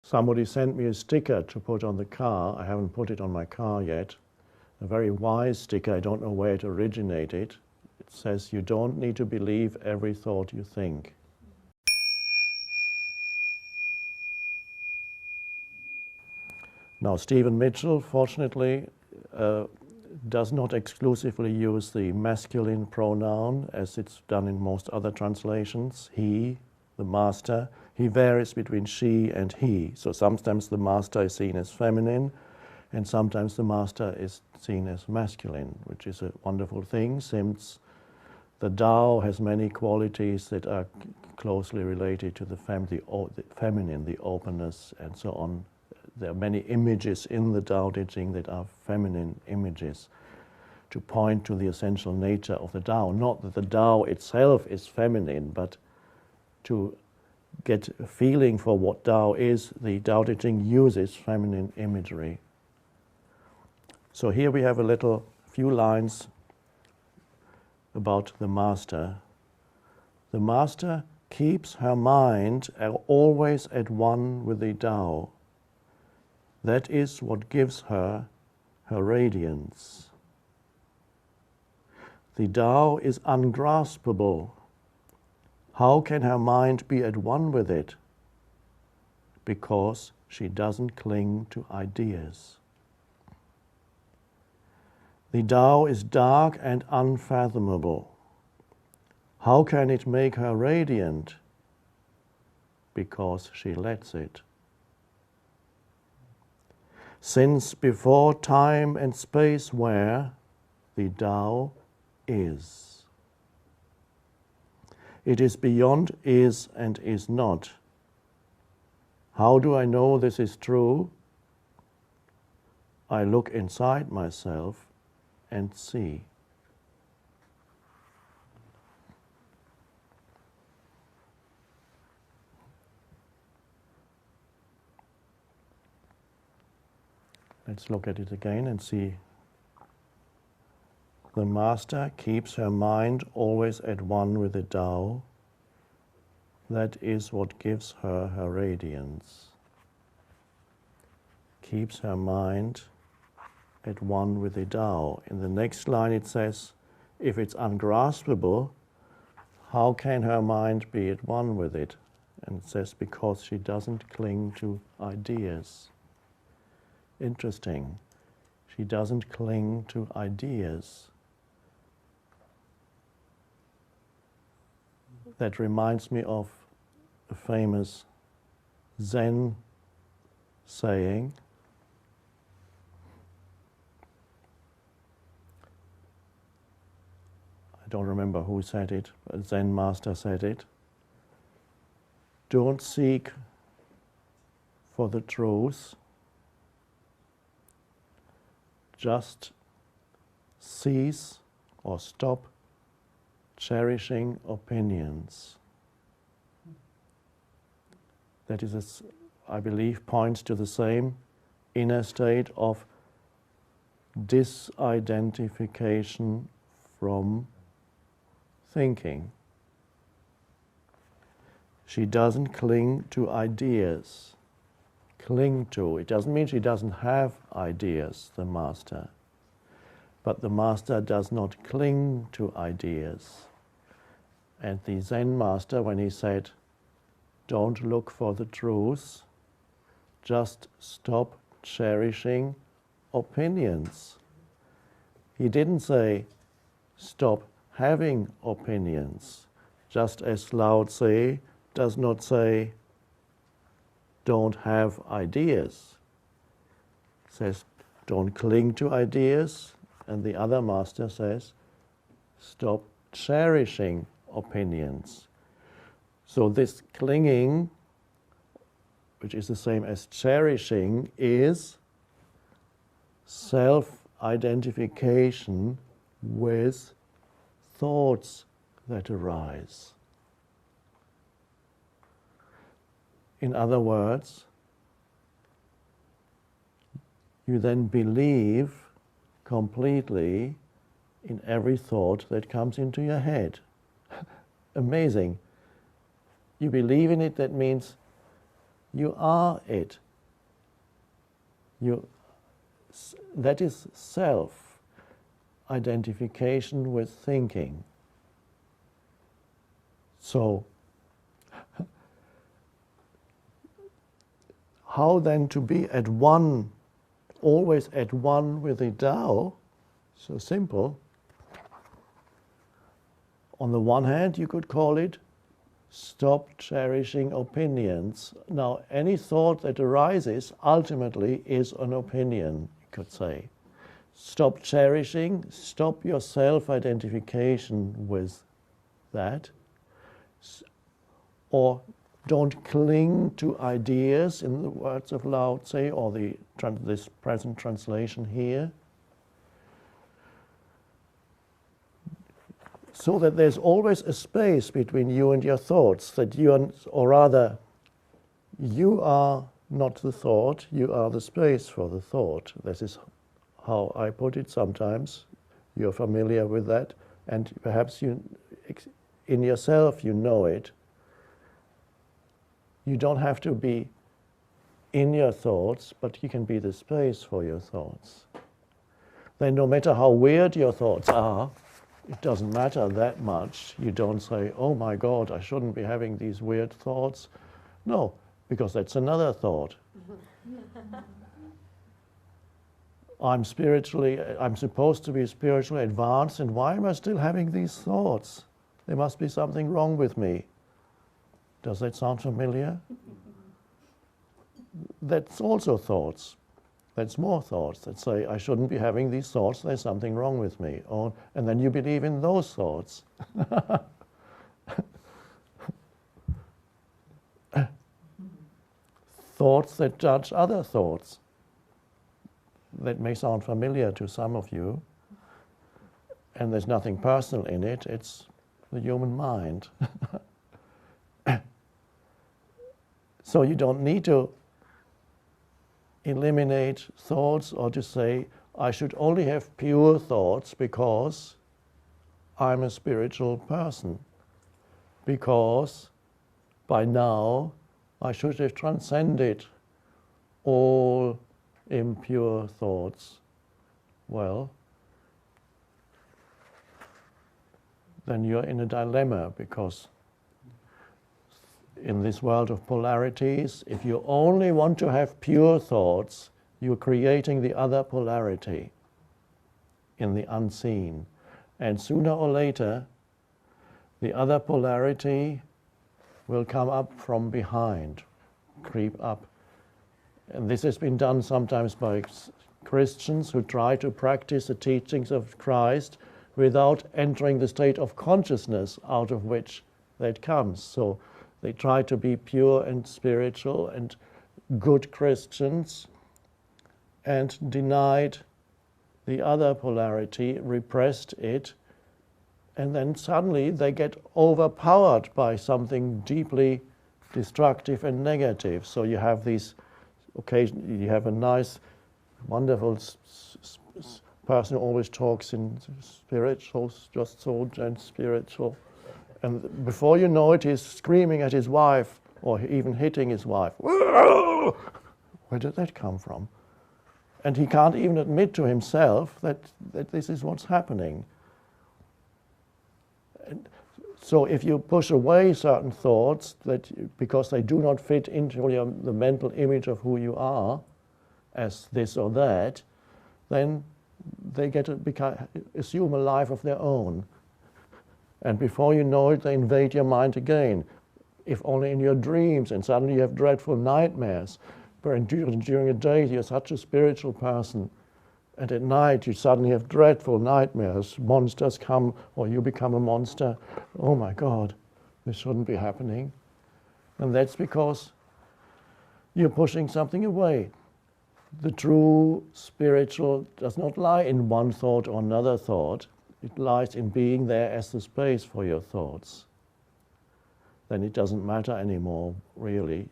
Somebody sent me a sticker to put on the car. I haven't put it on my car yet. A very wise sticker, I don't know where it originated. It says, you don't need to believe every thought you think. Now, Stephen Mitchell, fortunately, does not exclusively use the masculine pronoun as it's done in most other translations. He, the master, he varies between she and he. So sometimes the master is seen as feminine, and sometimes the master is seen as masculine, which is a wonderful thing, since the Tao has many qualities that are closely related to the feminine, the openness, and so on. There are many images in the Tao Te Ching that are feminine images to point to the essential nature of the Tao. Not that the Tao itself is feminine, but to get a feeling for what Tao is, the Tao Te Ching uses feminine imagery. So here we have a few lines about the master. The master keeps her mind always at one with the Tao. That is what gives her her radiance. The Tao is ungraspable. How can her mind be at one with it? Because she doesn't cling to ideas. The Tao is dark and unfathomable. How can it make her radiant? Because she lets it. Since before time and space were, the Tao is. It is beyond is and is not. How do I know this is true? I look inside myself and see. Let's look at it again and see. The master keeps her mind always at one with the Tao. That is what gives her her radiance. Keeps her mind at one with the Tao. In the next line it says, if it's ungraspable, how can her mind be at one with it? And it says, because she doesn't cling to ideas. Interesting. She doesn't cling to ideas. That reminds me of a famous Zen saying. I don't remember who said it, but a Zen master said it. Don't seek for the truth. Just cease or stop cherishing opinions. That is, I believe, points to the same inner state of disidentification from thinking. She doesn't cling to ideas. Cling to. It doesn't mean she doesn't have ideas, the master. But the master does not cling to ideas. And the Zen master, when he said, don't look for the truth, just stop cherishing opinions. He didn't say, stop having opinions, just as Lao Tse does not say, don't have ideas. It says, don't cling to ideas, and the other master says, stop cherishing opinions. So this clinging, which is the same as cherishing, is self-identification with thoughts that arise. In other words, you then believe completely in every thought that comes into your head. Amazing. You believe in it, that means You are it. That is self-identification with thinking. So, how then to be at one, always at one with the Tao? So simple. On the one hand, you could call it stop cherishing opinions. Now, any thought that arises ultimately is an opinion, you could say. Stop cherishing, stop your self-identification with that. Or don't cling to ideas, in the words of Lao Tse, or this present translation here. So that there's always a space between you and your thoughts, that you are, or rather, you are not the thought, you are the space for the thought. This is how I put it sometimes. You're familiar with that, and perhaps you, in yourself, you know it. You don't have to be in your thoughts, but you can be the space for your thoughts. Then no matter how weird your thoughts are, it doesn't matter that much. You don't say, oh my God, I shouldn't be having these weird thoughts. No, because that's another thought. I'm supposed to be spiritually advanced, and why am I still having these thoughts? There must be something wrong with me. Does that sound familiar? That's also thoughts. That's more thoughts that say, I shouldn't be having these thoughts, there's something wrong with me. And then you believe in those thoughts. Thoughts that judge other thoughts. That may sound familiar to some of you. And there's nothing personal in it, it's the human mind. So you don't need to eliminate thoughts or to say, I should only have pure thoughts because I'm a spiritual person. Because by now I should have transcended all impure thoughts. Well, then you're in a dilemma, because in this world of polarities, if you only want to have pure thoughts, you're creating the other polarity in the unseen. And sooner or later, the other polarity will come up from behind, creep up. And this has been done sometimes by Christians who try to practice the teachings of Christ without entering the state of consciousness out of which that comes. So they try to be pure and spiritual and good Christians and denied the other polarity, repressed it, and then suddenly they get overpowered by something deeply destructive and negative. So you have these occasions, you have a nice, wonderful person who always talks in spiritual, just so and spiritual. And before you know it, he's screaming at his wife, or even hitting his wife. Where did that come from? And he can't even admit to himself that this is what's happening. And so if you push away certain thoughts because they do not fit into the mental image of who you are as this or that, then they assume a life of their own. And before you know it, they invade your mind again, if only in your dreams, and suddenly you have dreadful nightmares. But during the day, you're such a spiritual person, and at night you suddenly have dreadful nightmares. Monsters come, or you become a monster. Oh my God, this shouldn't be happening. And that's because you're pushing something away. The true spiritual does not lie in one thought or another thought. It lies in being there as the space for your thoughts. Then it doesn't matter anymore, really.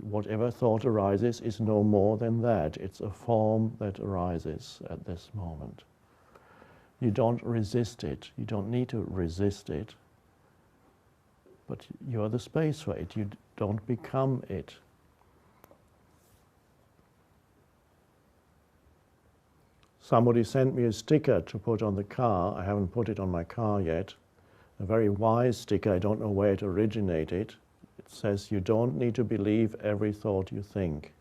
Whatever thought arises is no more than that. It's a form that arises at this moment. You don't resist it. You don't need to resist it. But you're the space for it. You don't become it. Somebody sent me a sticker to put on the car. I haven't put it on my car yet. A very wise sticker. I don't know where it originated. It says, you don't need to believe every thought you think.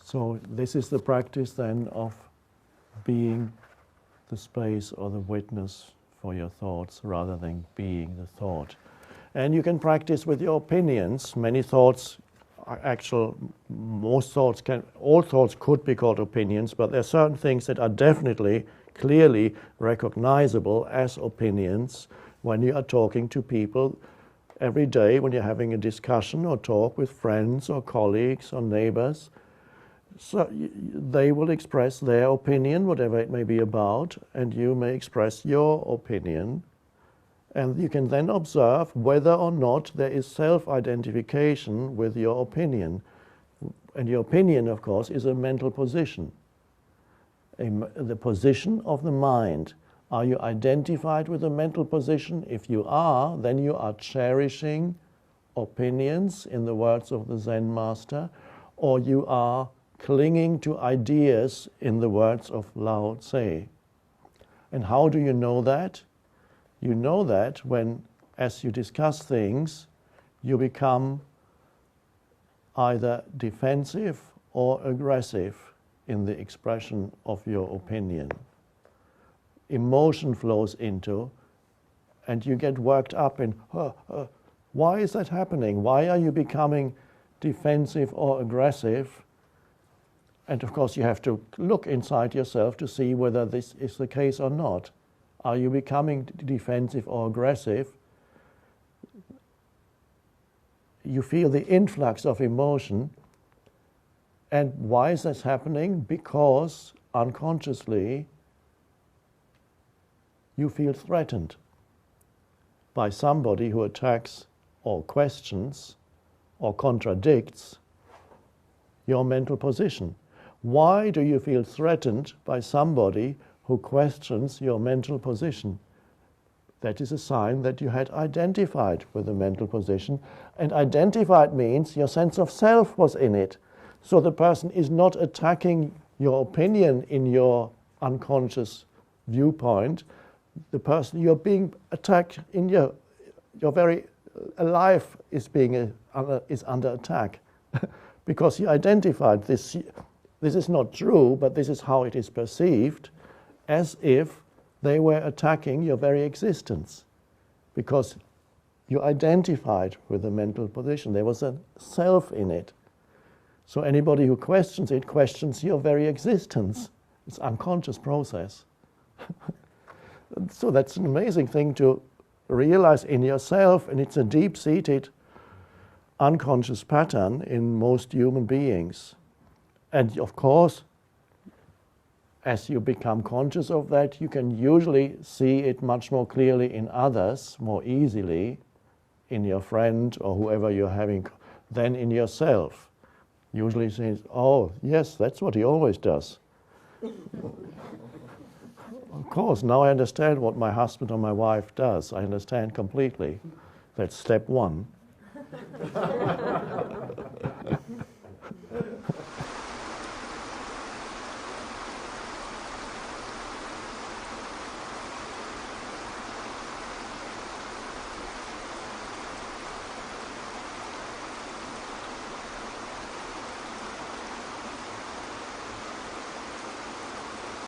So this is the practice then of being the space or the witness for your thoughts rather than being the thought. And you can practice with your opinions. Many thoughts are all thoughts could be called opinions, but there are certain things that are definitely, clearly recognizable as opinions when you are talking to people every day, when you're having a discussion or talk with friends or colleagues or neighbors. So they will express their opinion, whatever it may be about, and you may express your opinion. And you can then observe whether or not there is self-identification with your opinion. And your opinion, of course, is a mental position, the position of the mind. Are you identified with a mental position? If you are, then you are cherishing opinions, in the words of the Zen master, or you are clinging to ideas, in the words of Lao Tse. And how do you know that? You know that when, as you discuss things, you become either defensive or aggressive in the expression of your opinion. Emotion flows into, and you get worked up in, why is that happening? Why are you becoming defensive or aggressive? And of course you have to look inside yourself to see whether this is the case or not. Are you becoming defensive or aggressive? You feel the influx of emotion. And why is this happening? Because unconsciously you feel threatened by somebody who attacks or questions or contradicts your mental position. Why do you feel threatened by somebody who questions your mental position? That is a sign that you had identified with the mental position. And identified means your sense of self was in it. So the person is not attacking your opinion in your unconscious viewpoint. The person, you're being attacked in your very life is under attack because you identified this. This is not true, but this is how it is perceived, as if they were attacking your very existence, because you identified with the mental position. There was a self in it. So anybody who questions it questions your very existence. It's an unconscious process. So that's an amazing thing to realize in yourself, and it's a deep-seated unconscious pattern in most human beings. And of course, as you become conscious of that, you can usually see it much more clearly in others, more easily, in your friend or whoever you're having, than in yourself. Usually says, oh, yes, that's what he always does. Of course, now I understand what my husband or my wife does. I understand completely. That's step one.